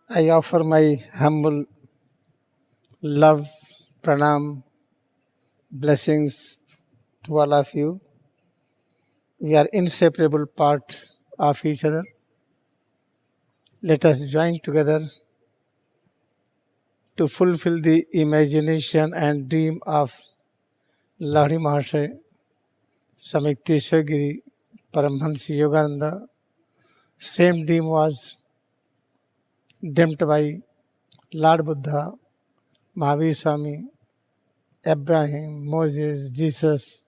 I offer my humble love, pranam, blessings to all of you. We are inseparable part of each other. Let us join together to fulfill the imagination and dream of Lahiri Mahasaya, Samikteshwar Paramhansa Yogananda. Same dream was dreamt by Lord Buddha, Mahavir Swami, Abraham, Moses, Jesus.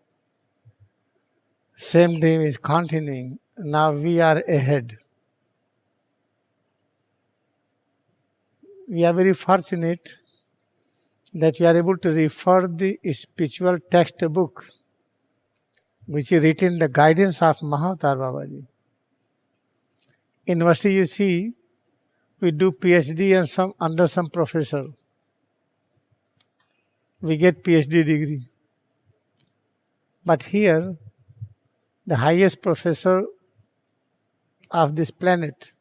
Same dream is continuing. Now we are ahead. We are very fortunate that we are able to refer the spiritual textbook which is written the guidance of Mahavatar Babaji. In university you see we do PhD and some under some professor. We get PhD degree. But here the highest professor of this planet,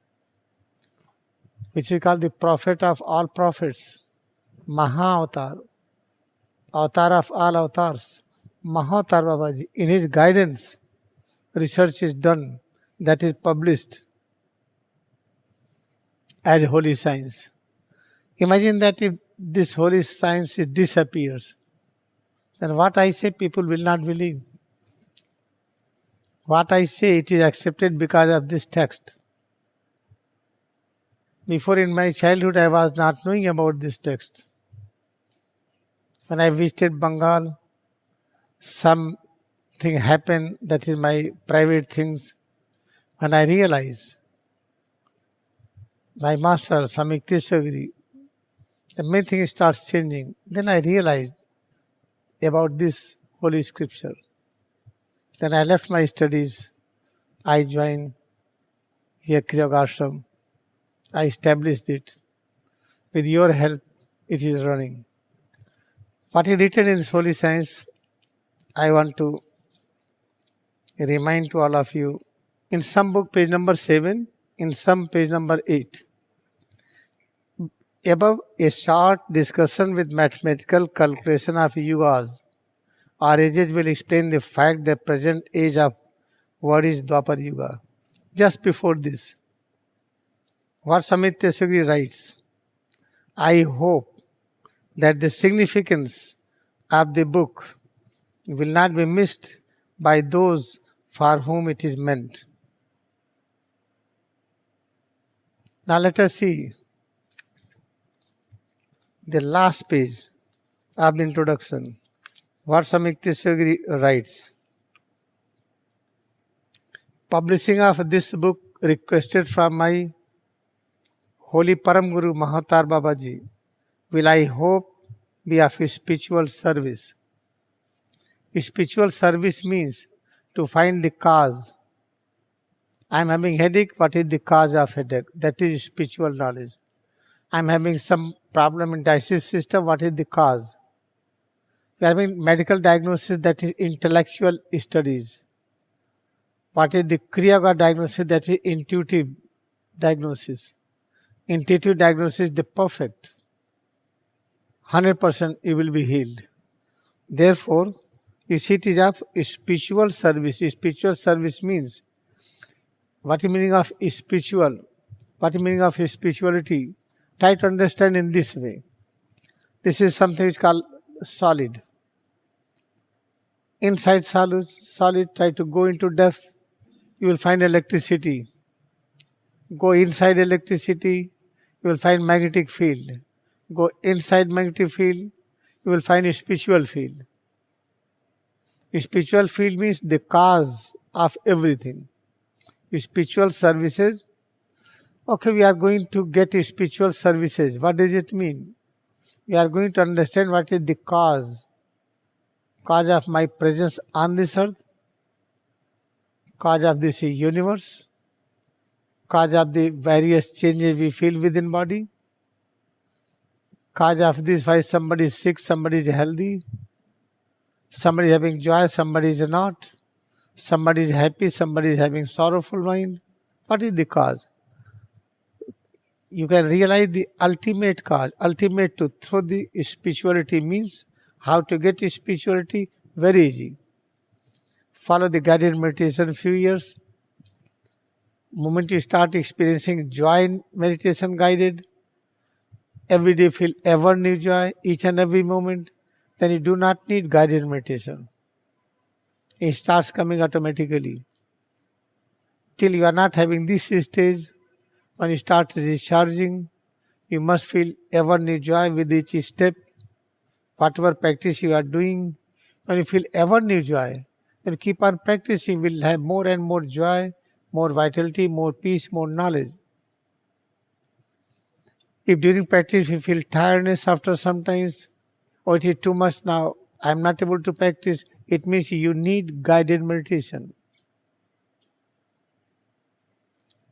which is called the prophet of all prophets, Mahavatar, avatar of all avatars, Mahavatar Babaji, in his guidance, research is done that is published as holy science. Imagine that if this holy science disappears, then what I say people will not believe. What I say it is accepted because of this text. Before in my childhood I was not knowing about this text. When I visited Bengal, something happened that is my private things. When I realized my master Samikteshwar, the main thing starts changing. Then I realized about this holy scripture. Then I left my studies. I joined here Kriyoga Ashram. I established it. With your help, it is running. What is written in this holy science, I want to remind to all of you. In some book, page number 7, in some page number 8. Above a short discussion with mathematical calculation of yugas or ages will explain the fact that present age of what is Dwapar Yuga. Just before this, what Samikteshwar writes, I hope that the significance of the book will not be missed by those for whom it is meant. Now let us see the last page of the introduction. What Samikteshwar writes. Publishing of this book requested from my Holy Param Guru Mahavatar Babaji will I hope be of spiritual service. Spiritual service means to find the cause. I am having headache, what is the cause of headache? That is spiritual knowledge. I am having some problem in digestive system, what is the cause? We are having medical diagnosis, that is intellectual studies. What is the Kriyaga diagnosis? That is intuitive diagnosis. Intuitive diagnosis, the perfect. 100% you will be healed. Therefore, you see it is of spiritual service. Spiritual service means, what is the meaning of spiritual? What is the meaning of spirituality? Try to understand in this way. This is something which is called solid. Inside solid, try to go into depth, you will find electricity. Go inside electricity, you will find magnetic field. Go inside magnetic field, you will find a spiritual field. A spiritual field means the cause of everything. Spiritual services. Okay, we are going to get spiritual services. What does it mean? We are going to understand what is the cause of my presence on this earth, cause of this universe, cause of the various changes we feel within body, cause of this why somebody is sick, somebody is healthy, somebody is having joy, somebody is not, somebody is happy, somebody is having sorrowful mind. What is the cause? you can realize the ultimate cause, ultimate truth through the spirituality means how to get spirituality very easy. Follow the guided meditation few years. Moment you start experiencing joy in meditation guided, every day feel ever new joy, each and every moment, then you do not need guided meditation. It starts coming automatically. Till you are not having this stage, when you start recharging, you must feel ever new joy with each step. Whatever practice you are doing, when you feel ever new joy, then keep on practicing, you will have more and more joy, more vitality, more peace, more knowledge. If during practice you feel tiredness after some times, or it is too much now, I am not able to practice, it means you need guided meditation.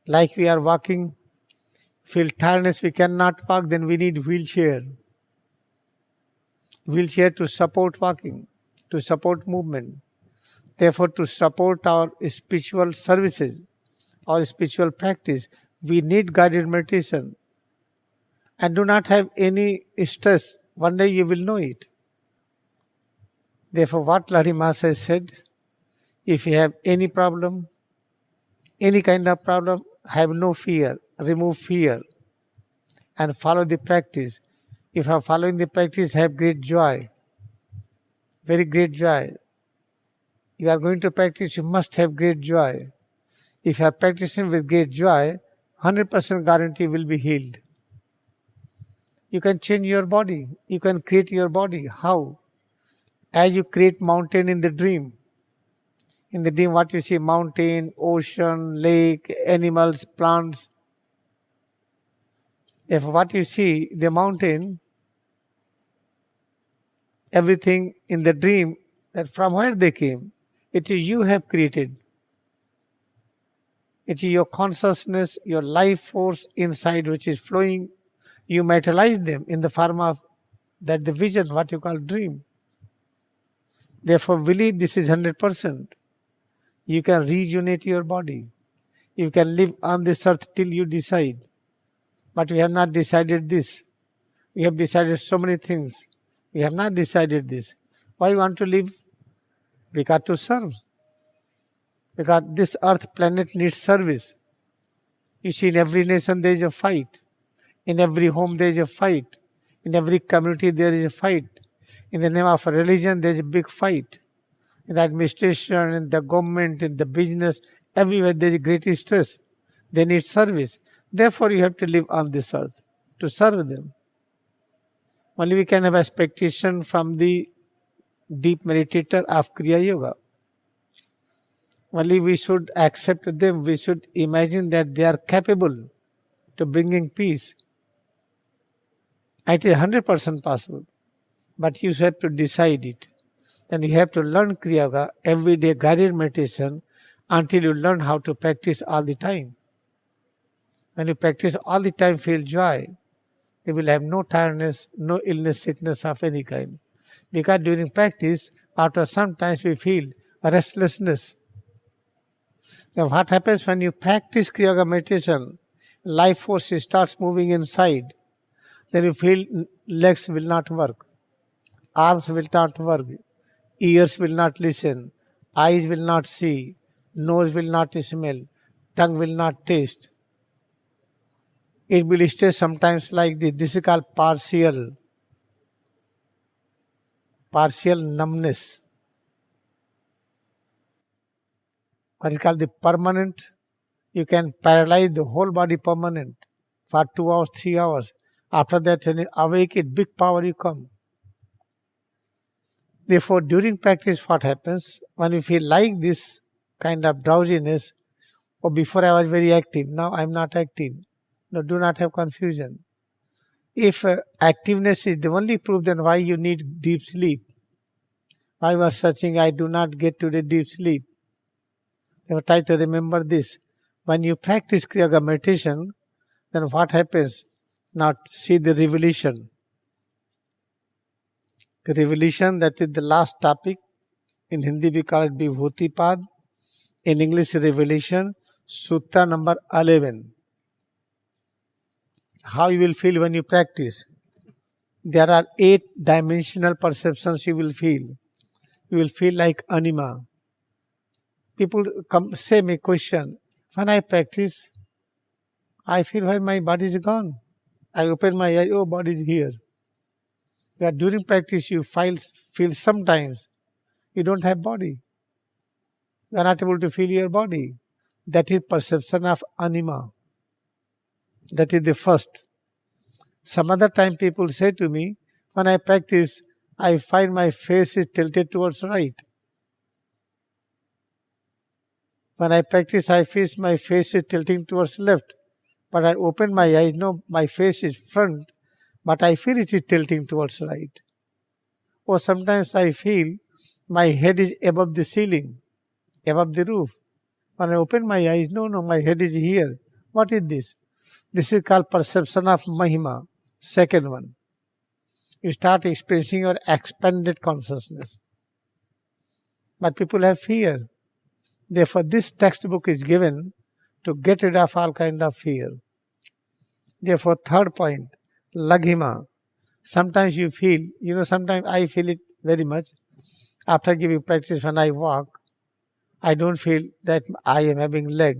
Like we are walking, feel tiredness, we cannot walk, then we need wheelchair. Wheelchair to support walking, to support movement. Therefore, to support our spiritual services, our spiritual practice, we need guided meditation. And do not have any stress. One day you will know it. Therefore, what Lahiri Mahasaya said, if you have any problem, any kind of problem, have no fear, remove fear and follow the practice. If you are following the practice, have great joy, very great joy. You are going to practice, you must have great joy. If you are practicing with great joy, 100% guarantee will be healed. You can change your body, you can create your body. How? As you create mountain in the dream. In the dream, what you see? Mountain, ocean, lake, animals, plants. If what you see, the mountain, everything in the dream, that from where they came, it is you have created. It is your consciousness, your life force inside which is flowing. You materialize them in the form of that the vision, what you call dream. Therefore, believe this is 100%. You can rejuvenate your body. You can live on this earth till you decide. But we have not decided this. We have decided so many things. We have not decided this. Why you want to live? Because to serve. Because this earth planet needs service. You see, in every nation there is a fight. In every home there is a fight. In every community there is a fight. In the name of religion there is a big fight. In the administration, in the government, in the business, everywhere there is great stress. They need service. Therefore you have to live on this earth to serve them. Only we can have expectation from the deep meditator of Kriya Yoga. Only we should accept them. We should imagine that they are capable to bringing peace. It is 100% possible. But you have to decide it. Then you have to learn Kriya Yoga, everyday guided meditation, until you learn how to practice all the time. When you practice all the time, feel joy. You will have no tiredness, no illness, sickness of any kind. Because during practice, after some times we feel restlessness. Now what happens when you practice Kriya Yoga meditation, life force starts moving inside. Then you feel legs will not work, arms will not work, ears will not listen, eyes will not see, nose will not smell, tongue will not taste. It will stay sometimes like this. This is called partial numbness. What is called the permanent. You can paralyze the whole body permanent for 2 hours, 3 hours. After that, when you awake it, big power you come. Therefore, during practice, what happens? When you feel like this kind of drowsiness, or before I was very active, now I am not active. No, do not have confusion. If activeness is the only proof, then why you need deep sleep? Why you are searching, I do not get to the deep sleep? You try to remember this. When you practice Kriya Yoga meditation, then what happens? Now see the revelation. The revelation, that is the last topic. In Hindi we call it Vibhuti Pad. In English, revelation, Sutta number 11. how you will feel when you practice. There are 8-dimensional perceptions you will feel. You will feel like anima. People come say me question. When I practice, I feel when my body is gone. I open my eye, oh, body is here. But during practice, you feel sometimes you don't have body. You are not able to feel your body. That is perception of anima. That is the first. Some other time people say to me, when I practice, I find my face is tilted towards right. When I practice, I feel my face is tilting towards left. But I open my eyes, no, my face is front, but I feel it is tilting towards right. Or sometimes I feel my head is above the ceiling, above the roof. When I open my eyes, no, my head is here. What is this? This is called perception of Mahima. Second one. You start experiencing your expanded consciousness. But people have fear. Therefore, this textbook is given to get rid of all kind of fear. Therefore, third point, Laghima. Sometimes you feel, sometimes I feel it very much. After giving practice, when I walk, I don't feel that I am having leg.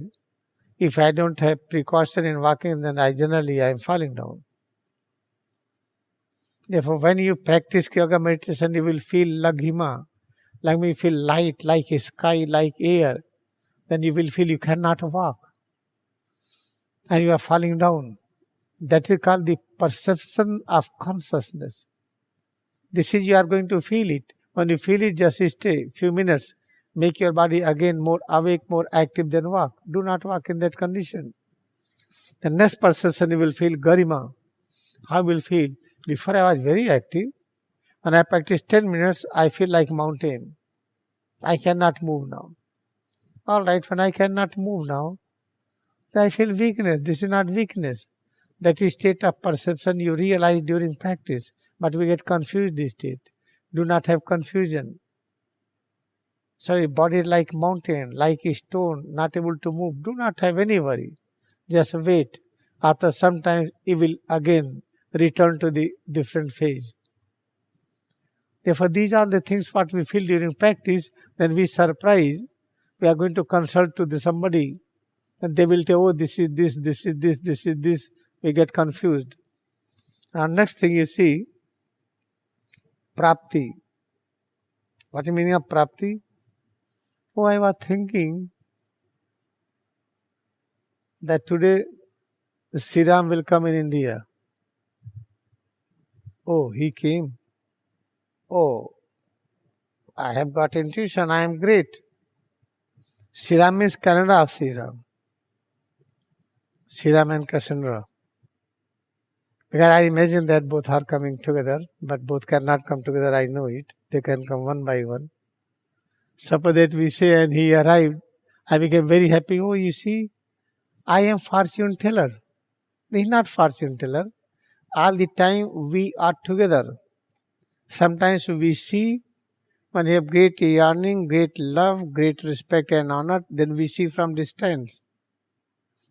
If I don't have precaution in walking, then I am falling down. Therefore, when you practice yoga meditation, you will feel Laghima. Like me, feel light, like a sky, like air. Then you will feel you cannot walk. And you are falling down. That is called the perception of consciousness. This is you are going to feel it. When you feel it, just stay few minutes. Make your body again more awake, more active than walk. Do not walk in that condition. The next perception you will feel Garima. How you will feel? Before I was very active. When I practice 10 minutes, I feel like mountain. I cannot move now. Alright, when I cannot move now, then I feel weakness. This is not weakness. That is state of perception you realize during practice. But we get confused this state. Do not have confusion. Sorry, body like mountain, like a stone, not able to move. Do not have any worry. Just wait. After some time, it will again return to the different phase. Therefore, these are the things what we feel during practice. Then we surprise. We are going to consult to somebody. And they will tell, oh, this is this, this is this, this is this. We get confused. And next thing you see, Prapti. What is the meaning of Prapti? Oh, I was thinking that today Sri Ram will come in India. Oh, he came. Oh, I have got intuition. I am great. Sri Ram means Kannada of Sri Ram. Sri Ram and Cassandra. Because I imagine that both are coming together, but both cannot come together, I know it. They can come one by one. Suppose that we say, and he arrived, I became very happy. Oh, you see, I am fortune teller. This is not fortune teller. All the time we are together. Sometimes we see when we have great yearning, great love, great respect and honor, then we see from distance.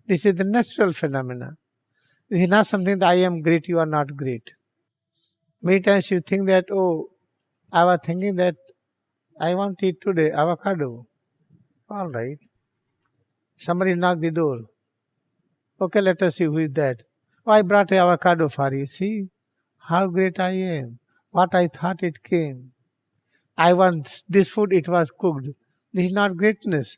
This is the natural phenomena. This is not something that I am great, you are not great. Many times you think that, oh, I was thinking that I want to eat today avocado. All right. Somebody knocked the door. Okay, let us see who is that. Oh, I brought an avocado for you. See how great I am. What I thought it came. I want this food, it was cooked. This is not greatness.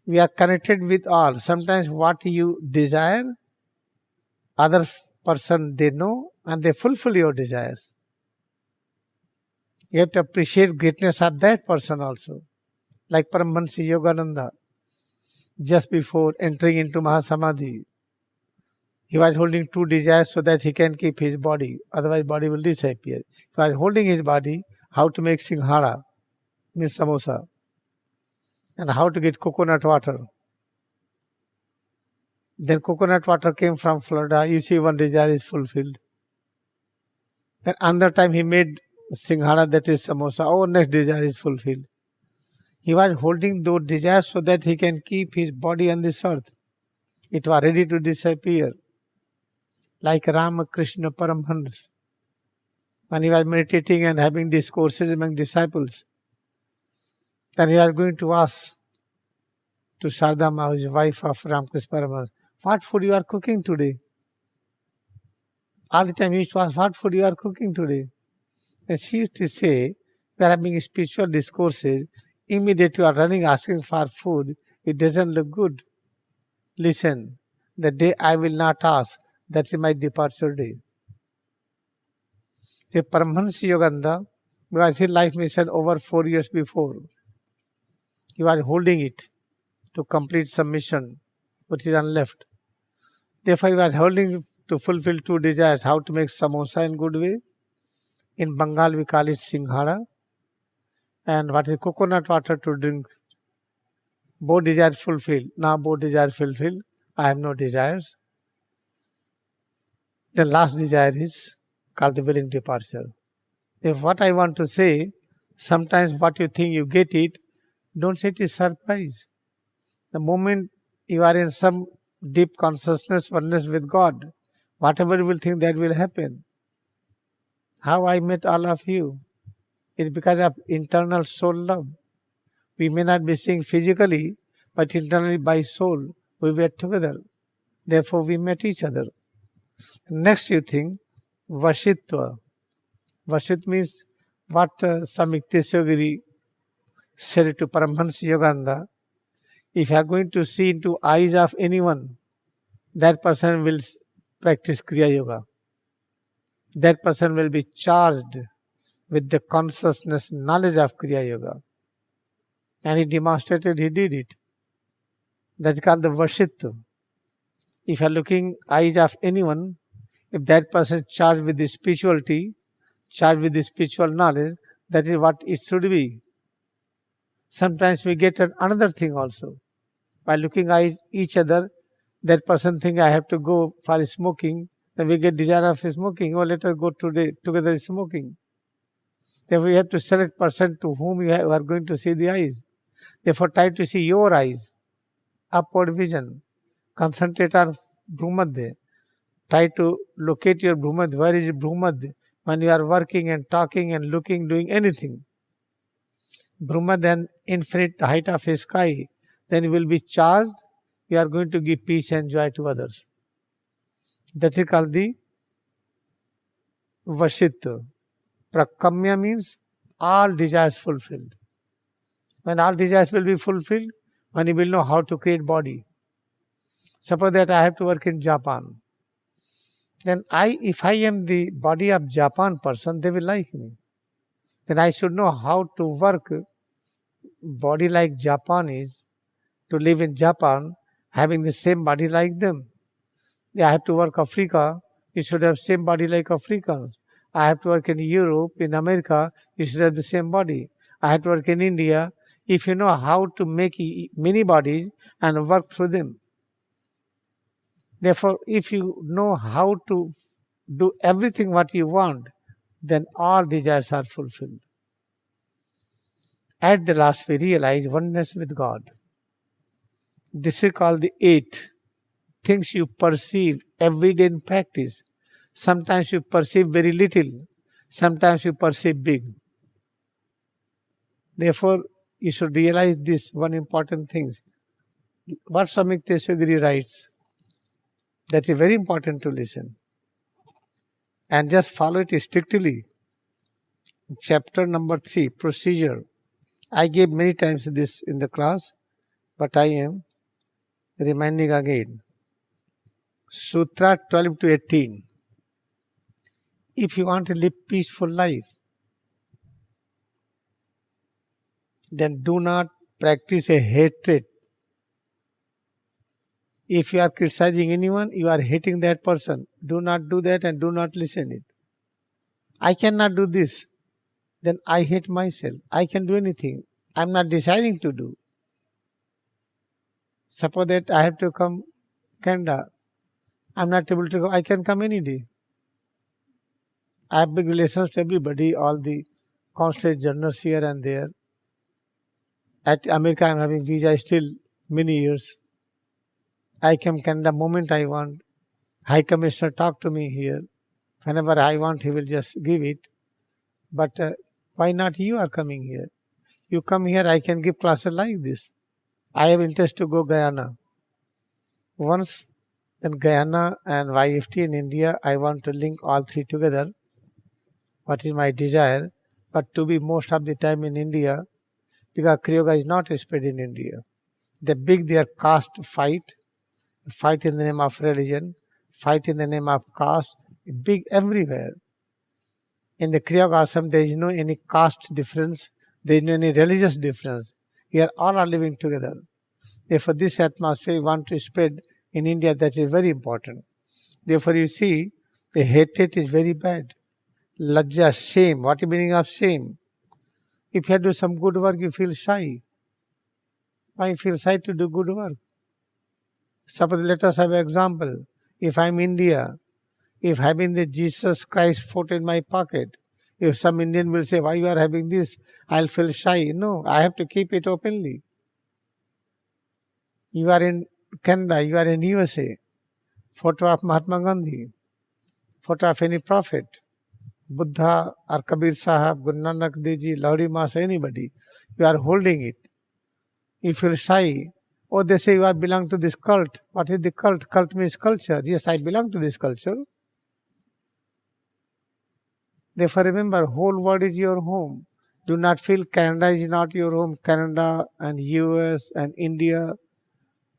We are connected with all. Sometimes what you desire, other person they know and they fulfill your desires. You have to appreciate greatness of that person also. Like Paramahansa Yogananda, just before entering into Mahasamadhi, he was holding two desires so that he can keep his body. Otherwise, body will disappear. He was holding his body, how to make singhara, means samosa, and how to get coconut water. Then coconut water came from Florida. You see, one desire is fulfilled. Then another time he made singhara, that is samosa. Oh, next desire is fulfilled. He was holding those desires so that he can keep his body on this earth. It was ready to disappear. like Ramakrishna Paramhans, when he was meditating and having discourses among disciples, then he was going to ask to Shardama, who is wife of Ramakrishna Paramhans, what food you are cooking today? All the time he used to ask, what food you are cooking today? And she used to say, we are having spiritual discourses, immediately you are running asking for food, it doesn't look good. Listen, the day I will not ask, that is my departure day. The Paramahansa Yogananda, because his life mission over 4 years before, he was holding it to complete some mission which is left. Therefore, he was holding to fulfill 2 desires, how to make samosa in good way. In Bengal, we call it singhara. And what is coconut water to drink. Both desires fulfilled. Now both desires fulfilled. I have no desires. The last desire is called the willing departure. If what I want to say, sometimes what you think you get it, don't say it is surprise. The moment you are in some deep consciousness, oneness with God, whatever you will think, that will happen. How I met all of you is because of internal soul love. We may not be seeing physically, but internally by soul, we were together. Therefore, we met each other. Next, you think, Vashitva. Vashit means what Samikteswagiri said to Paramahansa Yogananda. If you are going to see into eyes of anyone, that person will practice Kriya Yoga. That person will be charged with the consciousness, knowledge of Kriya Yoga. And he demonstrated, he did it. That's called the Vashitva. If you are looking eyes of anyone, if that person is charged with the spirituality, charged with the spiritual knowledge, that is what it should be. Sometimes we get another thing also. By looking at each other, that person think I have to go for smoking, then we get desire of smoking. Oh, let us go together smoking. Therefore, we have to select person to whom you are going to see the eyes. Therefore, try to see your eyes, upward vision. Concentrate on Bhumadhya. Try to locate your Bhumadhya. Where is Bhumadhya? When you are working and talking and looking, doing anything. Bhumadhya and infinite height of a sky. Then you will be charged. You are going to give peace and joy to others. That is called the Vashitva. Prakamya means all desires fulfilled. When all desires will be fulfilled, when you will know how to create body. Suppose that I have to work in Japan. Then if I am the body of Japan person, they will like me. Then I should know how to work body like Japanese, to live in Japan, having the same body like them. I have to work Africa, you should have same body like Africans. I have to work in Europe, in America, you should have the same body. I have to work in India. If you know how to make many bodies and work through them. Therefore, if you know how to do everything what you want, then all desires are fulfilled. At the last, we realize oneness with God. This is called the 8 things you perceive every day in practice. Sometimes you perceive very little, sometimes you perceive big. Therefore, you should realize this one important thing. What Samikteswagiri writes, that is very important to listen. And just follow it strictly. Chapter number 3, procedure. I gave many times this in the class, but I am reminding again. Sutra 12 to 18. If you want to live peaceful life, then do not practice a hatred. If you are criticizing anyone, you are hating that person. Do not do that and do not listen it. I cannot do this. Then I hate myself. I can do anything. I am not deciding to do. Suppose that I have to come Canada. I am not able to go. I can come any day. I have big relations to everybody, all the constant journalists here and there. At America, I am having visa still many years. I can Canada moment I want. High Commissioner talk to me here. Whenever I want, he will just give it. But why not you are coming here? You come here, I can give classes like this. I have interest to go Guyana. Once, then Guyana and YFT in India, I want to link all three together. What is my desire? But to be most of the time in India, because Kriyoga is not spread in India. They big their caste fight in the name of religion, fight in the name of caste, big everywhere. In the Kriyoga Ashram, there is no any caste difference, there is no any religious difference. Here all are living together. Therefore, this atmosphere we want to spread in India, that is very important. Therefore, you see, the hatred is very bad. Lajja, shame. What is the meaning of shame? If you do some good work, you feel shy. Why feel shy to do good work? Suppose let us have an example. If I am India, if having the Jesus Christ photo in my pocket, if some Indian will say, why you are having this, I'll feel shy. No, I have to keep it openly. You are in Canada, you are in USA, photo of Mahatma Gandhi, photo of any prophet, Buddha or Kabir Sahab, Guru Nanak Dev Ji, Lahori Masa, anybody, you are holding it. You feel shy. Or they say you are belong to this cult. What is the cult? Cult means culture. Yes, I belong to this culture. Therefore, remember, whole world is your home. Do not feel Canada is not your home. Canada and US and India,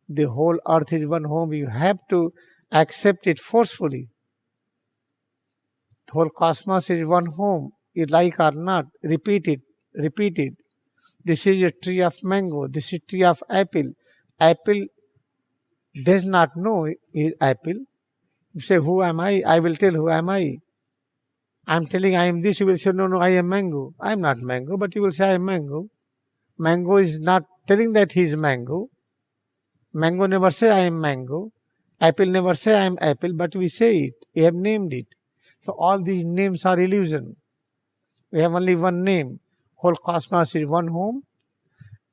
the whole earth is one home. You have to accept it forcefully. The whole cosmos is one home. You like or not, repeat it, repeat it. This is a tree of mango. This is tree of apple. Apple does not know is apple. You say, who am I? I will tell who am I. I am telling I am this. You will say, no, I am mango. I am not mango, but you will say I am mango. Mango is not telling that he is mango. Mango never say I am mango. Apple never say I am apple, but we say it. We have named it. So all these names are illusion. We have only one name. Whole cosmos is one home,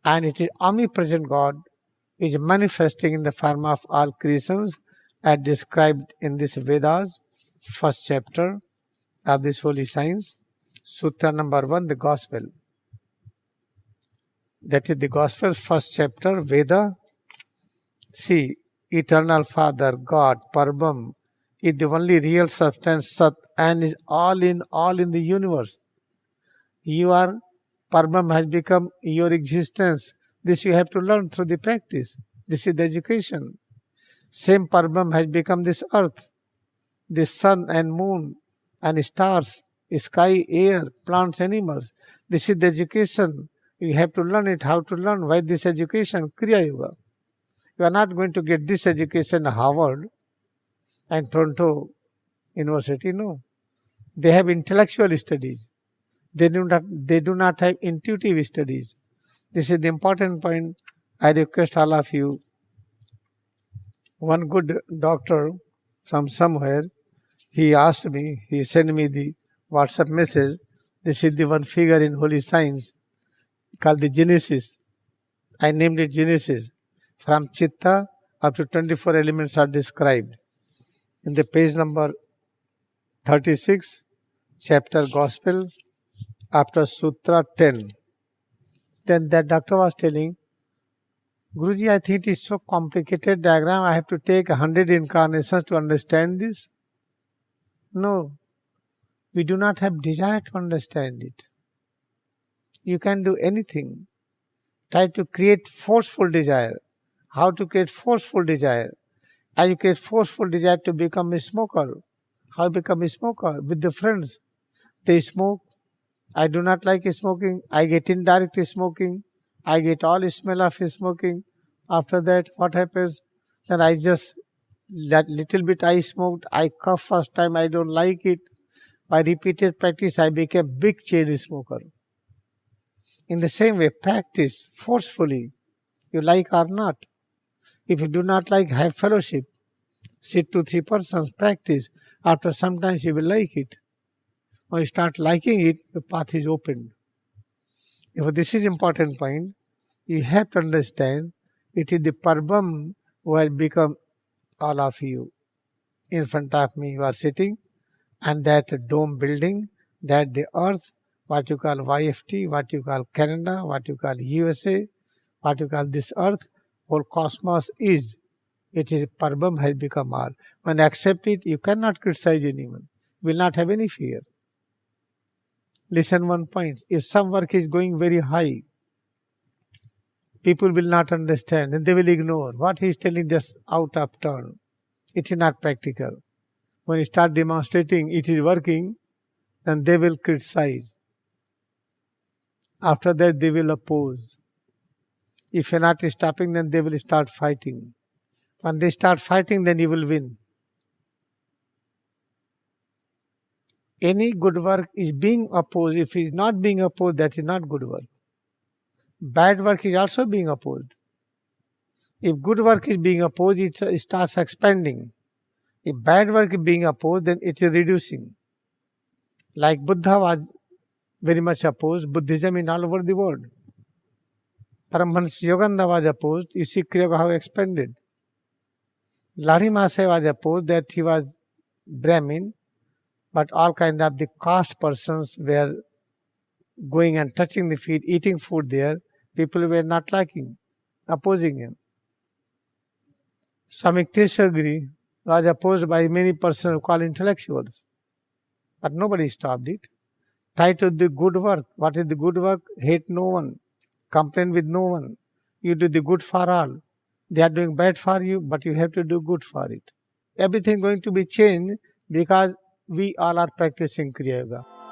and it is omnipresent God is manifesting in the form of all creations as described in this Vedas, first chapter of this holy science, Sutra number 1, the Gospel. That is the Gospel, first chapter, Veda. See, Eternal Father, God, Parabram, is the only real substance, Sat, and is all in the universe. You are, Parabram has become your existence. This you have to learn through the practice. This is the education. Same Parabram has become this earth, this sun and moon and stars, sky, air, plants, animals. This is the education. You have to learn it, how to learn. Why this education? Kriya Yoga. You are not going to get this education at Harvard and Toronto University, no. They have intellectual studies. They do not have intuitive studies. This is the important point. I request all of you. One good doctor from somewhere, he asked me, he sent me the WhatsApp message. This is the one figure in Holy Science called the Genesis. I named it Genesis. From Chitta up to 24 elements are described. In the page number 36, chapter Gospel, after Sutra 10. Then that doctor was telling, Guruji, I think it is so complicated diagram, I have to take 100 incarnations to understand this. No, we do not have desire to understand it. You can do anything. Try to create forceful desire. How to create forceful desire? As you create forceful desire to become a smoker. How become a smoker? With the friends. They smoke. I do not like smoking. I get indirect smoking. I get all smell of smoking. After that, what happens? Then I just, that little bit I smoked, I cough first time, I don't like it. By repeated practice, I became big chain smoker. In the same way, practice forcefully, you like or not. If you do not like, have fellowship. Sit 2-3 persons, practice. After some time, you will like it. When you start liking it, the path is opened. If this is important point, you have to understand it is the Parabram who has become all of you. In front of me you are sitting, and that dome building, that the earth, what you call YFT, what you call Canada, what you call USA, what you call this earth, whole cosmos is. It is Parabam has become all. When you accept it, you cannot criticize anyone. You will not have any fear. Listen one point. If some work is going very high, people will not understand and they will ignore. What he is telling just out of turn. It is not practical. When you start demonstrating it is working, then they will criticize. After that, they will oppose. If you're not stopping, then they will start fighting. When they start fighting, then you will win. Any good work is being opposed. If it is not being opposed, that is not good work. Bad work is also being opposed. If good work is being opposed, it starts expanding. If bad work is being opposed, then it is reducing. Like Buddha was very much opposed, Buddhism in all over the world. Paramahansa Yogananda was opposed. You see Kriya how expanded. Lahiri Mahasaya was opposed, that he was Brahmin, but all kind of the caste persons were going and touching the feet, eating food there. People were not liking, opposing him. Samyukteswar was opposed by many persons called intellectuals, but nobody stopped it. Try to do good work. What is the good work? Hate no one, complain with no one. You do the good for all. They are doing bad for you, but you have to do good for it. Everything going to be changed because we all are practicing Kriya Yoga.